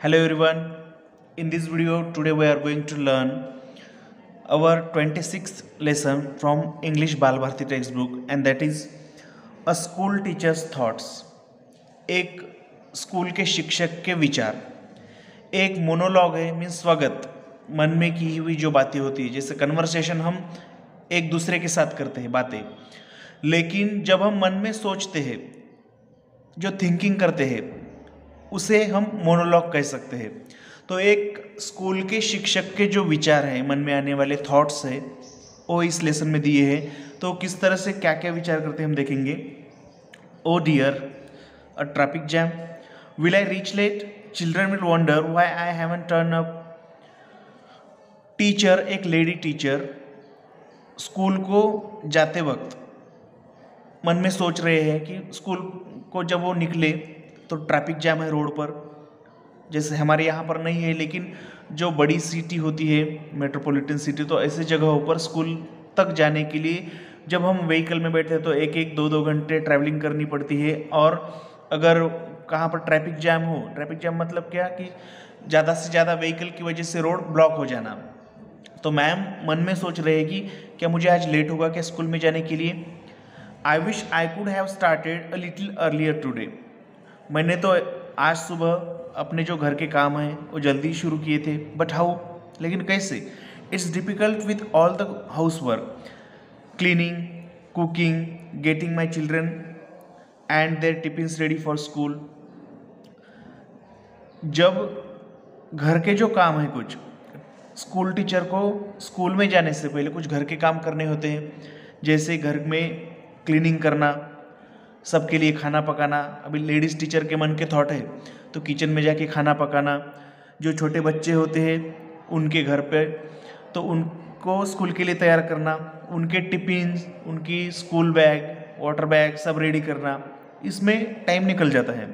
Hello everyone. In this video today we are going to learn our 26th lesson from English Bal Bharati textbook and that is a school teacher's thoughts. एक school के शिक्षक के विचार. एक monologue है means स्वगत मन में की हुई जो बातें होती है, जैसे कन्वर्सेशन हम एक दूसरे के साथ करते हैं बातें, लेकिन जब हम मन में सोचते हैं, जो थिंकिंग करते हैं, उसे हम मोनोलॉग कह सकते हैं. तो एक स्कूल के शिक्षक के जो विचार हैं, मन में आने वाले थॉट्स हैं, वो इस लेसन में दिए हैं. तो किस तरह से क्या क्या विचार करते हैं हम देखेंगे. Oh dear, a traffic jam. Will I reach late? Children will wonder why I haven't turn up. Teacher, एक लेडी टीचर स्कूल को जाते वक्त मन में सोच रहे हैं कि स्कूल को जब वो निकले तो ट्रैफिक जैम है रोड पर. जैसे हमारे यहाँ पर नहीं है, लेकिन जो बड़ी सिटी होती है, मेट्रोपॉलिटन सिटी, तो ऐसे जगहों पर स्कूल तक जाने के लिए जब हम व्हीकल में बैठते हैं तो एक एक दो दो घंटे ट्रैवलिंग करनी पड़ती है. और अगर कहाँ पर ट्रैफिक जैम हो, ट्रैफिक जैम मतलब क्या कि ज़्यादा से ज़्यादा व्हीकल की वजह से रोड ब्लॉक हो जाना. तो मैम मन में सोच रहे हैं कि क्या मुझे आज लेट होगा क्या स्कूल में जाने के लिए. I wish I could have started a little earlier today. मैंने तो आज सुबह अपने जो घर के काम हैं वो जल्दी शुरू किए थे, बट हाउ, लेकिन कैसे. It's difficult with all the housework, cleaning, cooking, getting my children and their tiffins ready for school. जब घर के जो काम हैं, कुछ स्कूल टीचर को स्कूल में जाने से पहले कुछ घर के काम करने होते हैं, जैसे घर में क्लीनिंग करना, सबके लिए खाना पकाना. अभी लेडीज़ टीचर के मन के थॉट है तो किचन में जाके खाना पकाना. जो छोटे बच्चे होते हैं उनके घर पे, तो उनको स्कूल के लिए तैयार करना, उनके टिफिन, उनकी स्कूल बैग, वाटर बैग सब रेडी करना, इसमें टाइम निकल जाता है.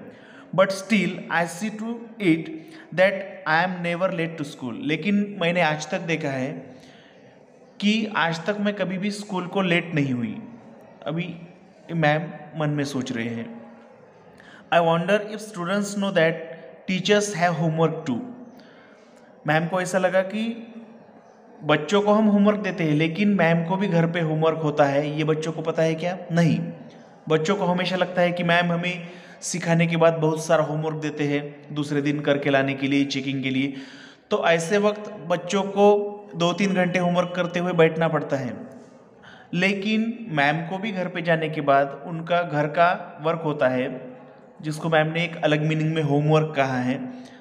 But still I see to it that I am never late to school. लेकिन मैंने आज तक देखा है कि आज तक मैं कभी भी स्कूल को लेट नहीं हुई. अभी मैम मन में सोच रहे हैं. I wonder if students know that teachers have homework too. Ma'am को ऐसा लगा कि बच्चों को हम होमवर्क देते हैं, लेकिन मैम को भी घर पे होमवर्क होता है. ये बच्चों को पता है क्या? नहीं. बच्चों को हमेशा लगता है कि मैम हमें सिखाने के बाद बहुत सारा होमवर्क देते हैं दूसरे दिन करके लाने के लिए, चेकिंग के लिए. तो ऐसे वक्त बच्चों को 2-3 घंटे होमवर्क करते हुए बैठना पड़ता है. लेकिन मैम को भी घर पे जाने के बाद उनका घर का वर्क होता है, जिसको मैम ने एक अलग मीनिंग में होमवर्क कहा है.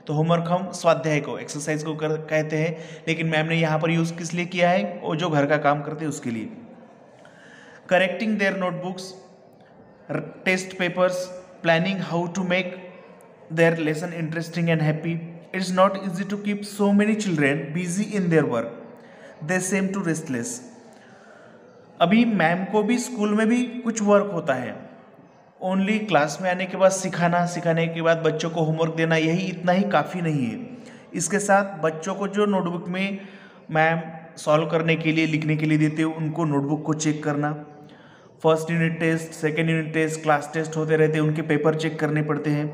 तो होमवर्क हम स्वाध्याय को, एक्सरसाइज को कहते हैं, लेकिन मैम ने यहाँ पर यूज़ किस लिए किया है? वो जो घर का काम करते हैं उसके लिए. Correcting their notebooks, test papers, planning how to make their lesson interesting and happy. It's not easy to keep so many children busy in their work. They seem too restless. अभी मैम को भी school में भी कुछ work होता है. Only class में आने के बाद सिखाना, सिखाने के बाद बच्चों को होमवर्क देना, यही इतना ही काफ़ी नहीं है. इसके साथ बच्चों को जो नोटबुक में मैम सॉल्व करने के लिए, लिखने के लिए देते हैं, उनको नोटबुक को चेक करना. First unit test, second unit test, class test होते रहते हैं, उनके पेपर चेक करने पड़ते हैं.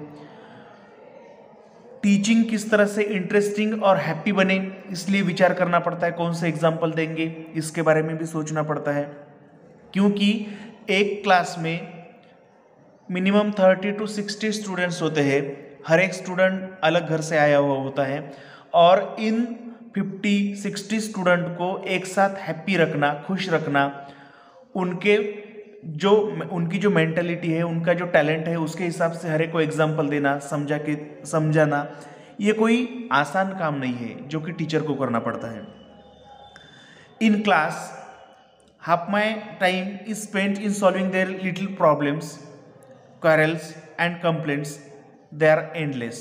टीचिंग किस तरह से इंटरेस्टिंग और हैप्पी बने, इसलिए विचार करना पड़ता है. कौन से एग्जाम्पल देंगे इसके बारे में भी सोचना पड़ता है, क्योंकि एक क्लास में मिनिमम 30 to 60 स्टूडेंट्स होते हैं. हर एक स्टूडेंट अलग घर से आया हुआ होता है, और इन 50-60 स्टूडेंट को एक साथ हैप्पी रखना, खुश रखना, उनकी जो मेंटलिटी है, उनका जो टैलेंट है, उसके हिसाब से हर एक को एग्जाम्पल देना, समझाना, ये कोई आसान काम नहीं है जो कि टीचर को करना पड़ता है. In class half my time is spent in solving there little problems, quarrels and complaints. they are endless.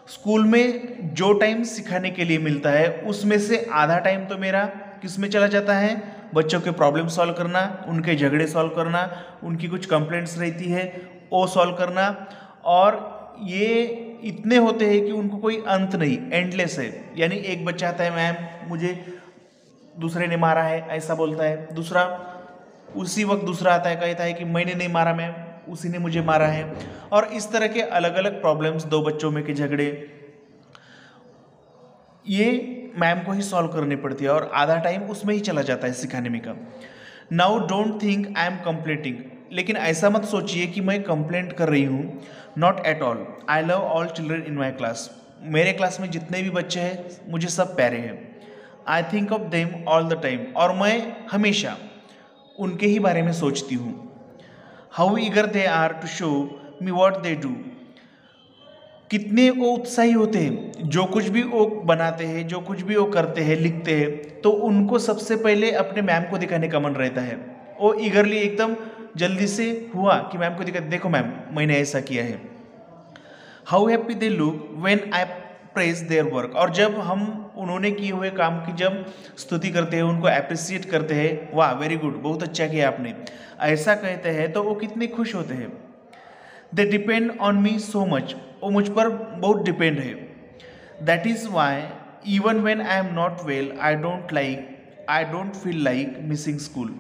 School में जो टाइम सिखाने के लिए मिलता है उसमें से आधा टाइम तो मेरा किस में चला जाता है? बच्चों के प्रॉब्लम सॉल्व करना, उनके झगड़े सॉल्व करना, उनकी कुछ कंप्लेंट्स रहती है वो सॉल्व करना. और ये इतने होते हैं कि उनको कोई अंत नहीं, एंडलेस है. यानी एक बच्चा आता है, मैम मुझे दूसरे ने मारा है, ऐसा बोलता है. दूसरा उसी वक्त दूसरा आता है, कहता है कि मैंने नहीं मारा मैम, उसी ने मुझे मारा है. और इस तरह के अलग अलग प्रॉब्लम्स, दो बच्चों में के झगड़े, ये मैम को ही सॉल्व करनी पड़ती है और आधा टाइम उसमें ही चला जाता है सिखाने में का। Now don't think I am complaining, लेकिन ऐसा मत सोचिए कि मैं कंप्लेंट कर रही हूँ। Not at all, I love all children in my class. मेरे क्लास में जितने भी बच्चे हैं मुझे सब प्यारे हैं। I think of them all the time, और मैं हमेशा उनके ही बारे में सोचती हूँ। How eager they are to show me what they do, कितने वो उत्साही होते हैं, जो कुछ भी वो बनाते हैं, जो कुछ भी वो करते हैं, लिखते हैं, तो उनको सबसे पहले अपने मैम को दिखाने का मन रहता है। वो ईगरली एकदम जल्दी से हुआ कि मैम को दिखा, देखो मैम मैंने ऐसा किया है। How happy they look when I praise their work, और जब हम उन्होंने किए हुए काम की जब स्तुति करते हैं, उनको अप्रिसिएट करते हैं, वाह वेरी गुड, बहुत अच्छा किया आपने, ऐसा कहते हैं, तो वो कितने खुश होते हैं। They depend on me so much, वो मुझ पर बहुत डिपेंड है। That is why even when I am not well I don't feel like missing school.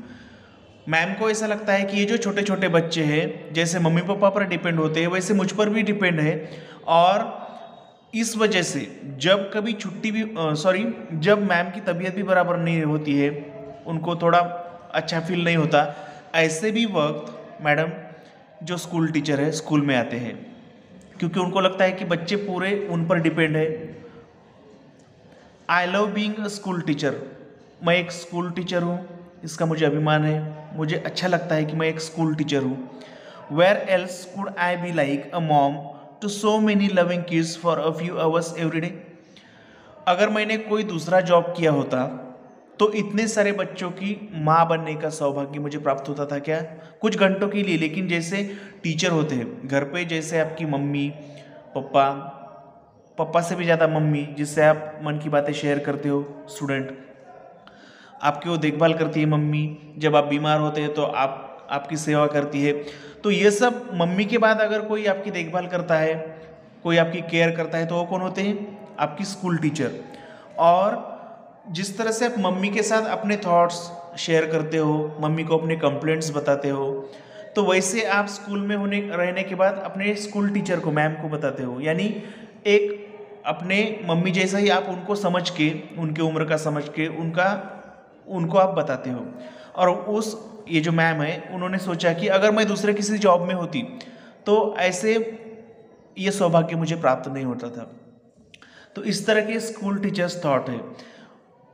Ma'am को ऐसा लगता है कि ये जो छोटे छोटे बच्चे हैं जैसे मम्मी पापा पर डिपेंड होते हैं वैसे मुझ पर भी डिपेंड है, और इस वजह से जब कभी छुट्टी भी जब मैम की तबीयत भी बराबर नहीं होती है, उनको थोड़ा अच्छा फील नहीं होता, ऐसे भी वक्त मैडम जो स्कूल टीचर है स्कूल में आते हैं, क्योंकि उनको लगता है कि बच्चे पूरे उन पर डिपेंड है। I love being a school teacher, मैं एक स्कूल टीचर हूँ, इसका मुझे अभिमान है, मुझे अच्छा लगता है कि मैं एक स्कूल टीचर हूँ। Where else could I be like a mom to so many loving kids for a few hours every day. अगर मैंने कोई दूसरा जॉब किया होता तो इतने सारे बच्चों की माँ बनने का सौभाग्य मुझे प्राप्त होता था क्या, कुछ घंटों के लिए। लेकिन जैसे टीचर होते हैं घर पे, जैसे आपकी मम्मी पापा से भी ज़्यादा मम्मी, जिससे आप मन की बातें शेयर करते हो, स्टूडेंट आपकी वो देखभाल करती है मम्मी, जब आप बीमार होते हैं तो आपकी सेवा करती है। तो ये सब मम्मी के बाद अगर कोई आपकी देखभाल करता है, कोई आपकी केयर करता है, तो वो कौन होते हैं, आपकी स्कूल टीचर। और जिस तरह से आप मम्मी के साथ अपने थॉट्स शेयर करते हो, मम्मी को अपने कंप्लेंट्स बताते हो, तो वैसे आप स्कूल में रहने के बाद अपने स्कूल टीचर को, मैम को बताते हो। यानी एक अपने मम्मी जैसा ही आप उनको समझ के, उनके उम्र का समझ के उनको आप बताते हो। और ये जो मैम है उन्होंने सोचा कि अगर मैं दूसरे किसी जॉब में होती तो ऐसे ये सौभाग्य मुझे प्राप्त नहीं होता था। तो इस तरह के स्कूल टीचर्स थॉट है।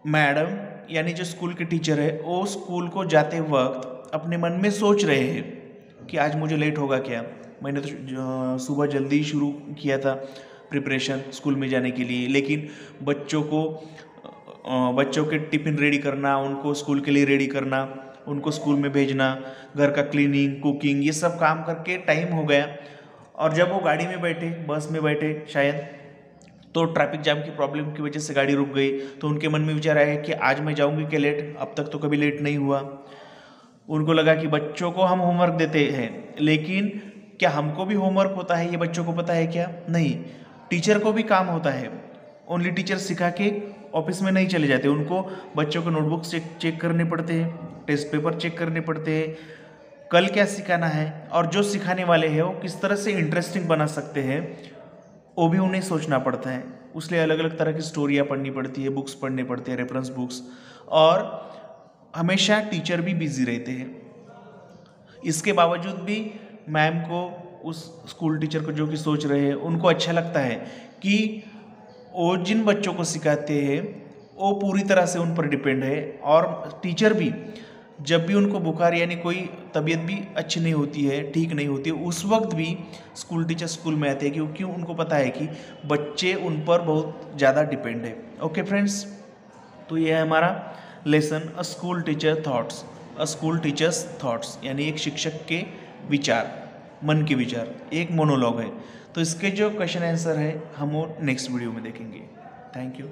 मैडम यानी जो स्कूल के टीचर है, वो स्कूल को जाते वक्त अपने मन में सोच रहे हैं कि आज मुझे लेट होगा क्या। मैंने तो सुबह जल्दी शुरू किया था प्रिपरेशन स्कूल में जाने के लिए, लेकिन बच्चों के टिफ़िन रेडी करना, उनको स्कूल के लिए रेडी करना, उनको स्कूल में भेजना, घर का क्लीनिंग, कुकिंग, ये सब काम करके टाइम हो गया। और जब वो गाड़ी में बैठे, बस में बैठे शायद, तो ट्रैफिक जाम की प्रॉब्लम की वजह से गाड़ी रुक गई। तो उनके मन में विचार आया कि आज मैं जाऊंगी क्या लेट, अब तक तो कभी लेट नहीं हुआ। उनको लगा कि बच्चों को हम होमवर्क देते हैं, लेकिन क्या हमको भी होमवर्क होता है ये बच्चों को पता है क्या? नहीं, टीचर को भी काम होता है। ओनली टीचर सिखा के ऑफिस में नहीं चले जाते, उनको बच्चों के नोटबुक चेक करने पड़ते हैं, टेस्ट पेपर चेक करने पड़ते हैं, कल क्या सिखाना है, और जो सिखाने वाले हैं वो किस तरह से इंटरेस्टिंग बना सकते हैं वो भी उन्हें सोचना पड़ता है। उसलिए अलग अलग तरह की स्टोरियाँ पढ़नी पड़ती है, बुक्स पढ़ने पड़ते हैं, रेफरेंस बुक्स, और हमेशा टीचर भी बिजी रहते हैं। इसके बावजूद भी मैम को, उस स्कूल टीचर को जो कि सोच रहे हैं, उनको अच्छा लगता है कि वो जिन बच्चों को सिखाते हैं वो पूरी तरह से उन पर डिपेंड है। और टीचर भी जब भी उनको बुखार यानी कोई तबीयत भी अच्छी नहीं होती है, ठीक नहीं होती है, उस वक्त भी स्कूल टीचर स्कूल में आते हैं, क्योंकि उनको पता है कि बच्चे उन पर बहुत ज़्यादा डिपेंड है। ओके फ्रेंड्स, तो ये है हमारा लेसन अ स्कूल टीचर थॉट्स, अ स्कूल टीचर्स थॉट्स, यानी एक शिक्षक के विचार, मन के विचार, एक मोनोलॉग है। तो इसके जो क्वेश्चन आंसर है हम वो नेक्स्ट वीडियो में देखेंगे। Thank you.